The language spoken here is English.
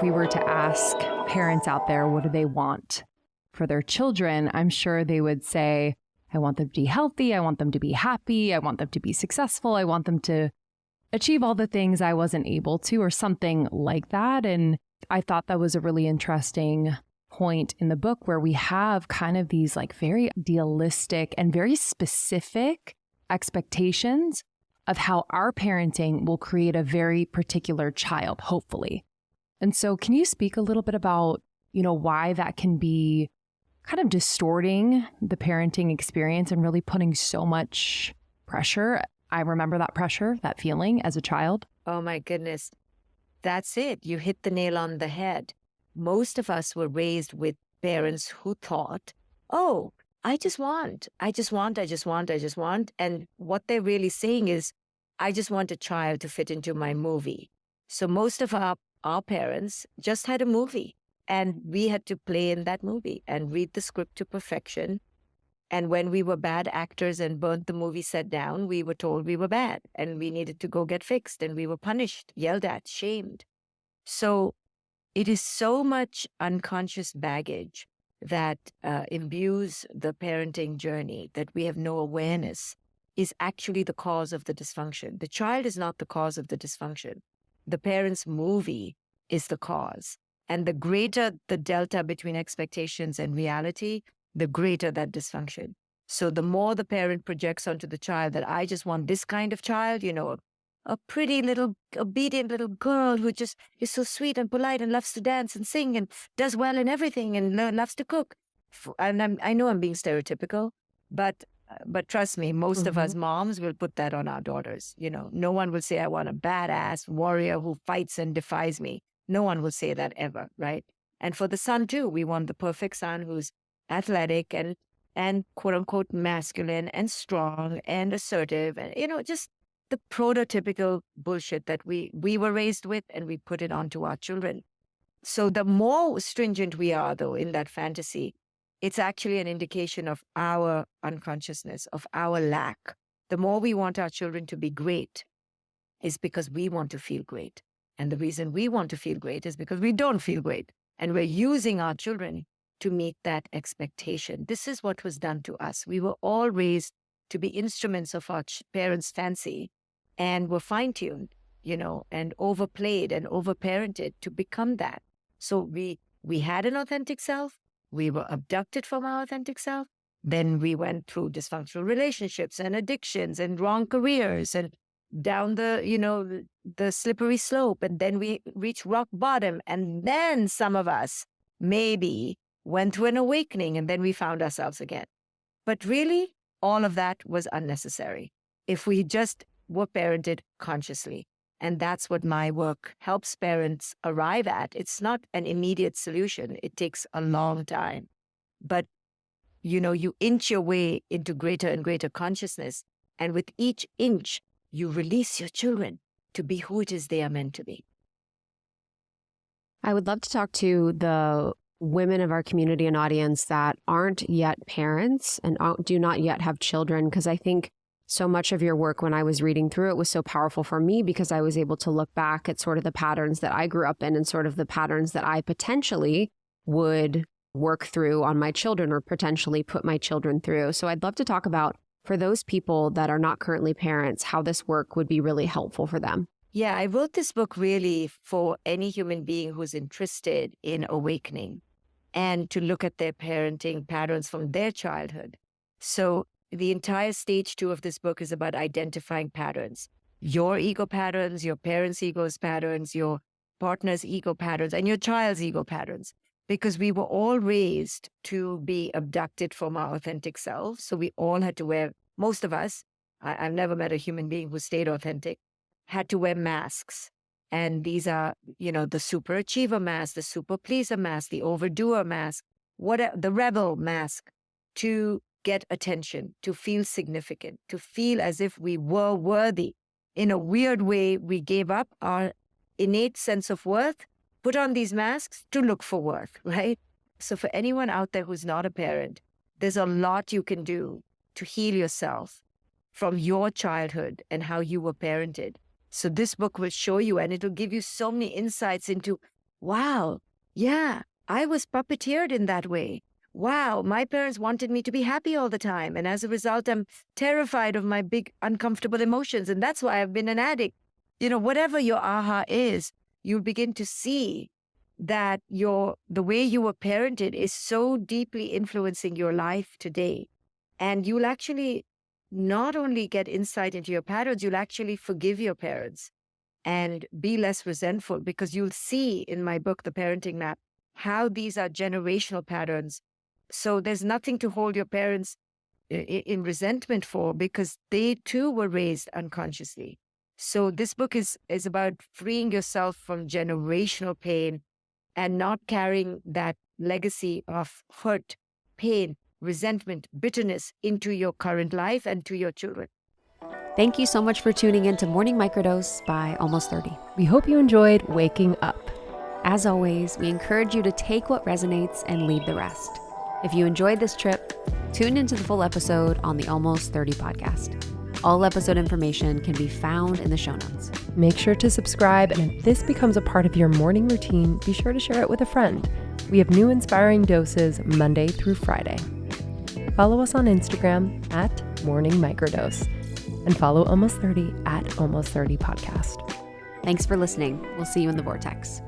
we were to ask parents out there, what do they want for their children? I'm sure they would say, I want them to be healthy. I want them to be happy. I want them to be successful. I want them to achieve all the things I wasn't able to, or something like that. And I thought that was a really interesting point in the book where we have kind of these like very idealistic and very specific expectations of how our parenting will create a very particular child, hopefully. And so can you speak a little bit about, why that can be kind of distorting the parenting experience and really putting so much pressure? I remember that pressure, that feeling as a child. Oh my goodness. That's it. You hit the nail on the head. Most of us were raised with parents who thought, oh, I just want. And what they're really saying is, I just want a child to fit into my movie. So most of our parents just had a movie, and we had to play in that movie and read the script to perfection. And when we were bad actors and burnt the movie set down, we were told we were bad and we needed to go get fixed, and we were punished, yelled at, shamed. So it is so much unconscious baggage that imbues the parenting journey that we have no awareness is actually the cause of the dysfunction. The child is not the cause of the dysfunction. The parent's movie is the cause. And the greater the delta between expectations and reality, the greater that dysfunction. So the more the parent projects onto the child that I just want this kind of child, a pretty little obedient little girl who just is so sweet and polite and loves to dance and sing and does well in everything and loves to cook. And I know I'm being stereotypical, but trust me, most of us moms will put that on our daughters. No one will say, I want a badass warrior who fights and defies me. No one will say that ever, right? And for the son too, we want the perfect son who's athletic and quote unquote masculine and strong and assertive and, just the prototypical bullshit that we were raised with, and we put it onto our children. So the more stringent we are, though, in that fantasy, it's actually an indication of our unconsciousness, of our lack. The more we want our children to be great is because we want to feel great. And the reason we want to feel great is because we don't feel great. And we're using our children to meet that expectation. This is what was done to us. We were all raised to be instruments of our parents' fancy, and were fine-tuned, and overplayed and overparented to become that. So we had an authentic self. We were abducted from our authentic self. Then we went through dysfunctional relationships and addictions and wrong careers and down the slippery slope. And then we reached rock bottom. And then some of us maybe went through an awakening, and then we found ourselves again. But really, all of that was unnecessary if we just were parented consciously. And that's what my work helps parents arrive at. It's not an immediate solution. It takes a long time. But, you inch your way into greater and greater consciousness. And with each inch, you release your children to be who it is they are meant to be. I would love to talk to the women of our community and audience that aren't yet parents and do not yet have children, because I think so much of your work, when I was reading through it, was so powerful for me because I was able to look back at sort of the patterns that I grew up in and sort of the patterns that I potentially would work through on my children or potentially put my children through. So I'd love to talk about, for those people that are not currently parents, how this work would be really helpful for them. Yeah, I wrote this book really for any human being who's interested in awakening and to look at their parenting patterns from their childhood. So the entire stage 2 of this book is about identifying patterns. Your ego patterns, your parents' ego's patterns, your partner's ego patterns, and your child's ego patterns. Because we were all raised to be abducted from our authentic selves. So we all had to wear, most of us, I've never met a human being who stayed authentic, had to wear masks. And these are, the super achiever mask, the super pleaser mask, the overdoer mask, the rebel mask, to get attention, to feel significant, to feel as if we were worthy. In a weird way, we gave up our innate sense of worth, put on these masks to look for worth, right? So for anyone out there who's not a parent, there's a lot you can do to heal yourself from your childhood and how you were parented. So this book will show you, and it'll give you so many insights into wow, yeah, I was puppeteered in that way. Wow, my parents wanted me to be happy all the time. And as a result, I'm terrified of my big, uncomfortable emotions. And that's why I've been an addict. Whatever your aha is, you'll begin to see that the way you were parented is so deeply influencing your life today. And you'll actually not only get insight into your patterns, you'll actually forgive your parents and be less resentful, because you'll see in my book, The Parenting Map, how these are generational patterns. So there's nothing to hold your parents in resentment for, because they too were raised unconsciously. So this book is about freeing yourself from generational pain and not carrying that legacy of hurt, pain, resentment, bitterness into your current life and to your children. Thank you so much for tuning in to Morning Microdose by Almost 30. We hope you enjoyed waking up. As always, we encourage you to take what resonates and leave the rest. If you enjoyed this trip, tune into the full episode on the Almost 30 podcast. All episode information can be found in the show notes. Make sure to subscribe, and if this becomes a part of your morning routine, be sure to share it with a friend. We have new inspiring doses Monday through Friday. Follow us on Instagram at Morning Microdose, and follow Almost 30 at Almost 30 Podcast. Thanks for listening. We'll see you in the vortex.